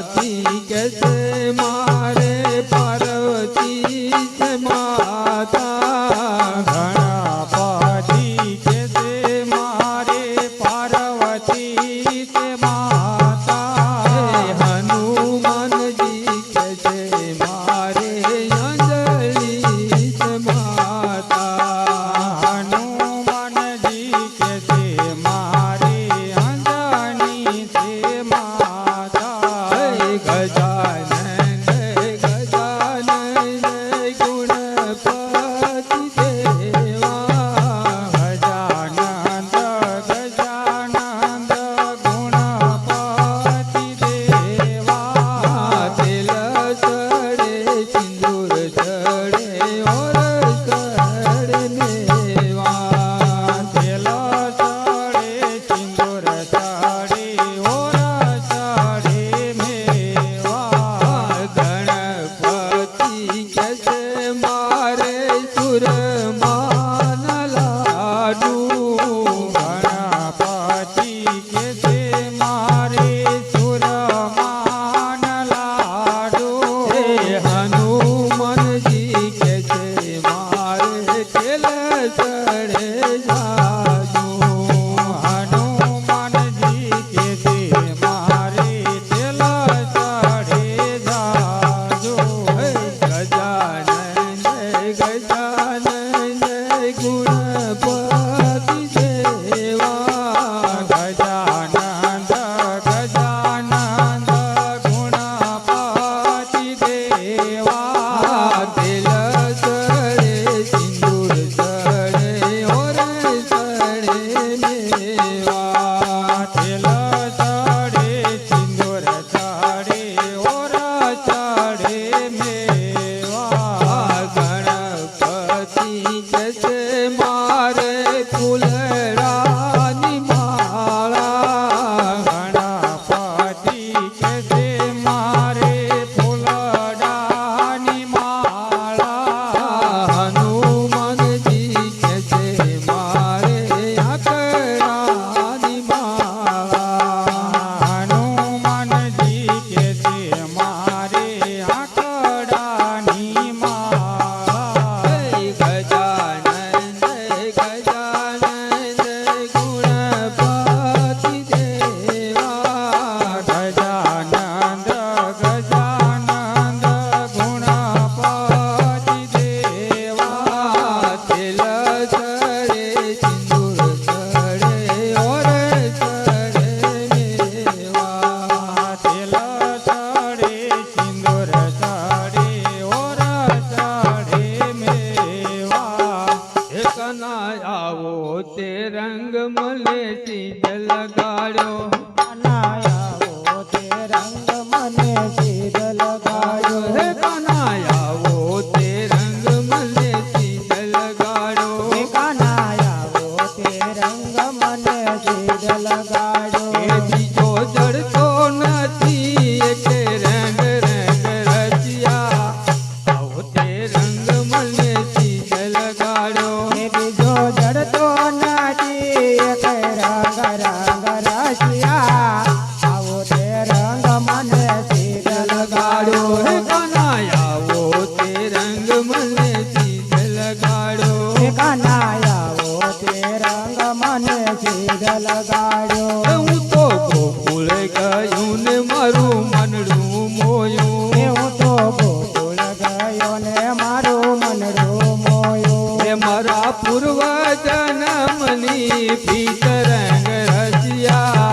ગણપતિ કે છે મારે પાર્વતી છે માતા ગણપતિ કે છે મારે પાર્વતી છે માતા હનુમાનજી કે છે મારે અંજલિ છે માતા હનુમાનજી કે છે મારે અંજની છે માતા ગજાનન ગજાનન ગુણપતિ દેવા ગજાનંદ ગજાનંદ ગુણપતિ દેવા તેલ ચડે સિંદૂર ચડે ઓર ચડે મેવા તેલ ચડે સિંદૂર ચડે ઓર ચડે મેવા ગણપતિ કે છે મારે સુરમાન લાડુ ગણપતિ કે છે મારે સુરમાન લાડુ હનુમાનજી કે છે મારે તેલ ચડે જાજુ હનુમાનજી કે છે મારે તેલ ચડે જાજો ગજાનન ગજાનન ગુણપતિ દેવા ગજાનંદ ગજાનંદ ગુણપતિ દેવા તેલ ચડે સિંદૂર ચડે ઓર ચડે મેવા તેલ ચડે સિંદૂર ચડે ઓર ચડે મેવા ગણપતિ કે છે મારે ફૂલડાની માળા ગણપતિ કે છે મારે ફૂલડાની માળા હનુમાનજી કે છે મારે આકડાની માળા હનુમાનજી કે છે મારે આંકડાની માળા ગજાનન ગજાનન ગુણપતિ દેવા ગજાનંદ ગજાનંદ ગુણપતિ દેવા તેલ ચડે સિંદૂર ચડે ઓર ચડે મેવા તેલ ચડે સિંદૂર ચડે ઓર ચડે મેવા કના આવો તે રંગ મળે સીધ લગાડ્યો કનાયાઓ તે રંગ મને સીધ લગાડ્યો હે કના આવો તે રંગ મળે સીધ લગાડ્યો કનાયાઓ તે રંગ મને સીધ લગાડ્યો એ બીજો જડતો નથી કે રંગ રંગ રચ્યા આવો તે રંગ મળે સીધ લગાડ્યો એ બીજો જડતો નથી એક રંગ રંગ રસિયા આવો તે રંગ મને સીધ લગાડ્યો હે લગાડ્યો કના આવો તે રંગ મળે સીધ લગાડ્યો કનાયાઓ તે રંગ મને સીધ લગાડ્યો હું તો ગોકુળ ગયું ને મારું મનડું મોયું હું તો ગોકુળ ગયો ને મારું મનડું મોયું એ મારા પૂર્વ જન્મની પીત રંગ રચ્યા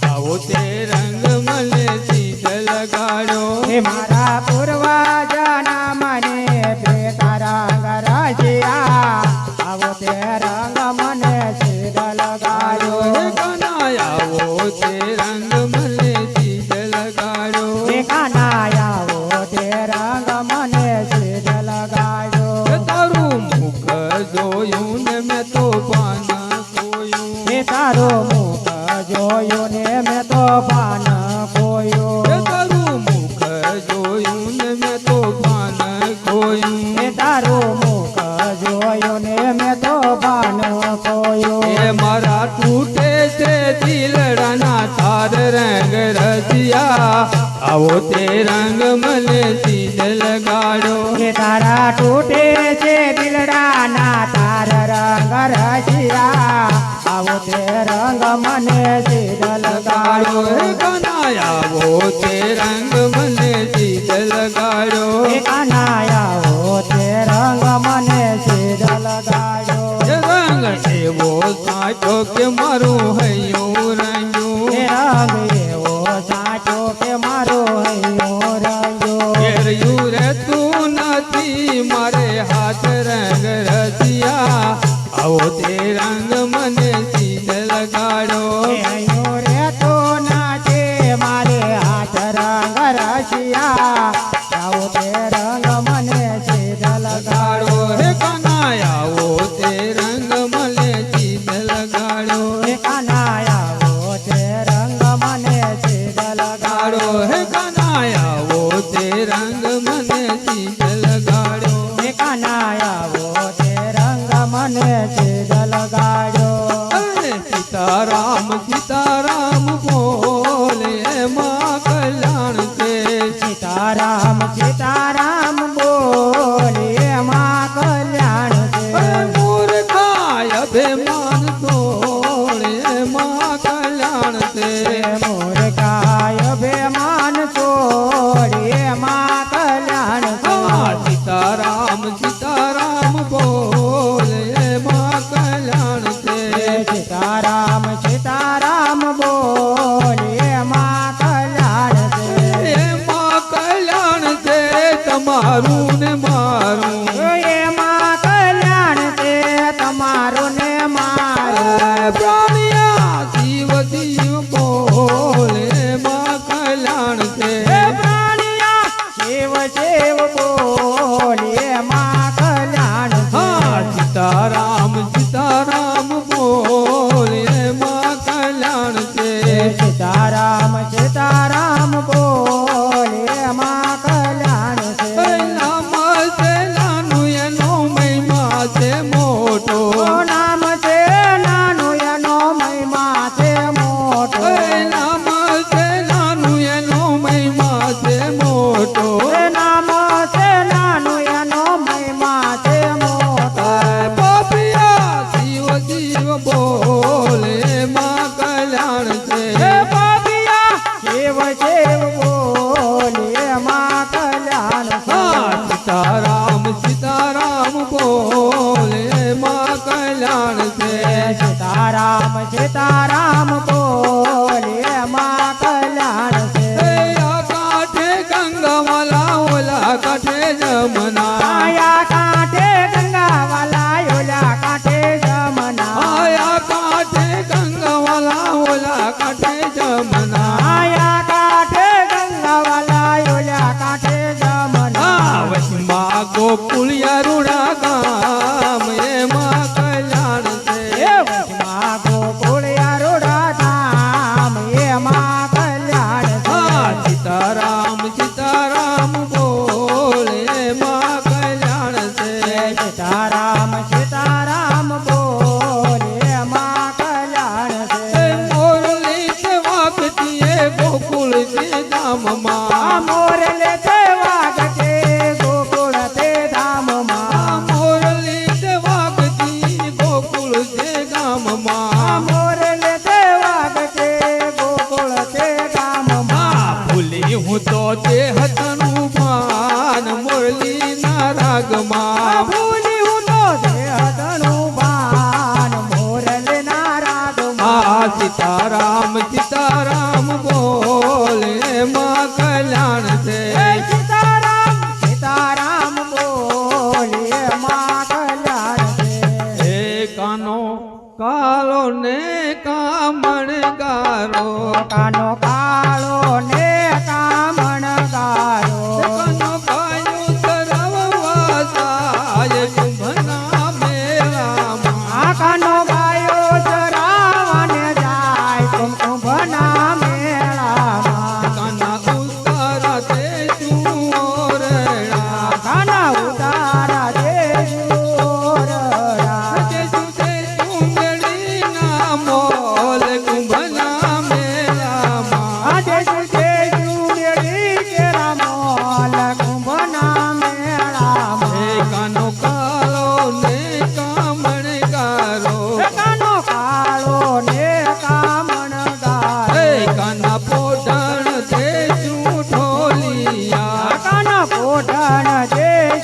આવો તે રંગ મળે સીધ લગાડ્યો હે મારા પૂર્વજના મને ભેગા રંગ રજિયા આવો તે રંગ મને સીધ લગાડ્યો હે કના આવો તે રંગ મળે સીધ લગાડ્યો હે કનાયાઓ તે રંગ મને સીધ લગાડ્યો તારું મુખ જોયું ને મેં તો પાના ખોયું હે તારો મુખ જોયો ને મેં તો પાન ખોયો તારું મુખ જોયું આવો તે રંગ મને સીધ લગાડો એ તારા તૂટે છે દિલડા ના તાર રંગ રસિયા આવો તે રંગ મને સીધ લગાડો લગાડો હે કનાયા આવો તે રંગ મને સીધ લગાડો એ કાનાયા તે રંગ મને સીધ લગાડો એ રંગ એવો સાચો કે મારું હૈયું રંગ્યું એ રંગ એવો સાચો કે મારો હૈયો રંગ્યો ઘેર્યું રે તું નથી મારે હાથ રંગ રસિયા આવો તે રંગ મને સીધ લગાડો એ હૈયો રે તો નાચે મારે હાથ રંગ રસિયા આવો તે રંગ મને સીધ લગાડો લગાડો હે કનાયા આવો તે રંગ મને સીધ લગાડો એ કાનાયા તે રંગ મને સીધ લગાડો લગાડો હે કનાયા આવો તે રંગ મને સીધ લગાડો એ કાનાયા તે રંગ મને સીધ લગાડો અરે સીતારામ સીતારામ બોલે એમાં કલ્યાણ છે સીતારામ સીતારામ બોલે એમાં કલ્યાણ અરે છે મૂર્ખાય અભિમાન તોડે એમાં કલ્યાણ છે મોર કાય અભિમાન છોડી એમાં કલ્યાણ હા છે સીતારામ સીતારામ બોલે એમાં કલ્યાણ છે સીતારામ સીતારામ બોલે એમાં કલ્યાણ છે એમાં કલ્યાણ છે તમારું ને મારું એમાં કલ્યાણ છે તમારું ને મારું પ્રાણિયા શિવ શિવ બોલે એમાં કલ્યાણ છે હે પ્રાણિયા શિવ શિવ બોલે એમાં કલ્યાણ હા છે સીતારામ સીતારામ બોલે એમાં કલ્યાણ છે સીતારામ સીતારામ બોલે એમાં કલ્યાણ છે નામ છે નાનું એનો મહિમા છે મોટો ઓ નામ છે નાનું એનો મહિમા છે મોટો નામ છે નાનું એનો મહિમા છે મોટો એ નામ છે નાનું એનો મહિમા છે મોટો પાપિયા શિવ શિવ બોલે એમાં કલ્યાણ છે હે પાપિયા શિવ શિવ બોલે એમાં કલ્યાણ હા છે સીતારામ સીતારામ બોલે એમાં કલ્યાણ છે સીતારામ સીતારામ બોલે એમાં કલ્યાણ છે આ કાંઠે ગંગાવાલા ઓલા કાંઠે જમના આયા કાંઠે ગંગાવાલા ઓલા કાંઠે જમના આયા કાંઠે ગંગાવાલા ઓલા કાંઠે જમના આયા કાંઠે ગંગાવાલા ઓલા કાંઠે જમના વચમાં ગોકુળિયા રૂડા ગામ એમાં કલ્યાણ છે એ વચમાં ગોકુળિયા રોડા ધામ એમાં કલ્યાણ હા છે સીતારામ સીતારામ બોલે એમાં કલ્યાણ છે સીતારામ સીતારામ બોલે એમાં કલ્યાણ છે મોરલી છે વાગતી એ ગોકુળ છે આ ધામમાં મોરલે તે વાગતે ગોકુળ તે ધામમાં મોરલી છે વાગતી ગોકુળ છે આ ગામમાં મોરલે તે વાગતે ગોકુળ તે ગામમાં ભૂલી હું તો તે હતનું ભાન મુરલી ના આ રાગમાં ભૂલી હું તો તે હતનું ભાન મોરલે ના રાગમાં સીતારામ સીતારામ બોલે એમાં કલ્યાણ છે હે સીતારામ સીતારામ બોલે એમાં કલ્યાણ છે હે કાનો કાલો ને કામણ ગારો કાનો કાળો ને કામણ ગારો કાનો કાયો સરવવા સાય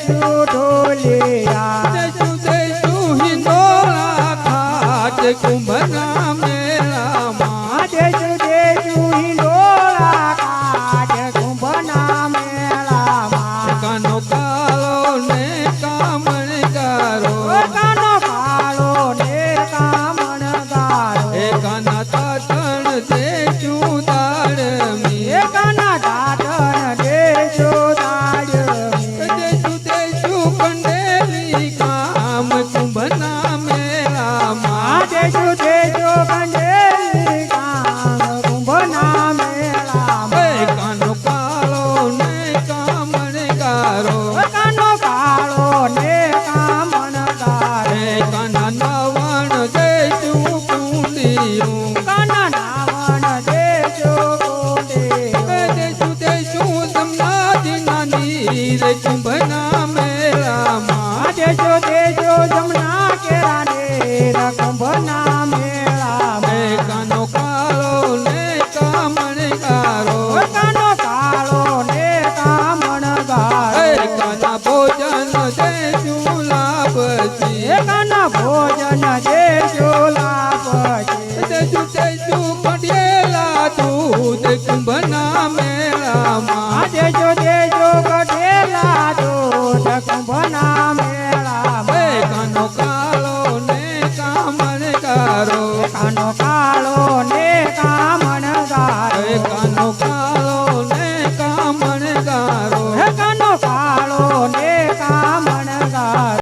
દેશું ઢોલિયા દેશું હિંડોળા ખાટ કુંભના મેળામાં દેશું હિંડોળા કાઢ કુંભના મેળામાં કાનો કાળો ને કામણગારો કાનો કાળો ને કામણગારો એ કાના તાતણ દેશું દાડમી કાના દાટણ દેશું દાડમી દેશું કંડેલી કામ કુંભના મેળામાં દેશું કંડેલી કામ કુંભના મેળામાં કાનો કાળો ને કામણગારો કાનો કાળો ને કામણગારો કાના નવણ દેશું કુંડિયું કાના નાવણ દેશું કુંડિયું દેશું સમનાજીના નીર કુંભના મેળામાં દેશો જમના કેરા ને કુંભના મેળામાં કાનો કાળો ને કામણગારો કાનો કાળો ને કામણગારો કાના ભોજન દેશું લાભજી કાના ભોજન દેશું લાભજી દેશું કંડેલા દૂધ કુંભના મેળામાં દેશો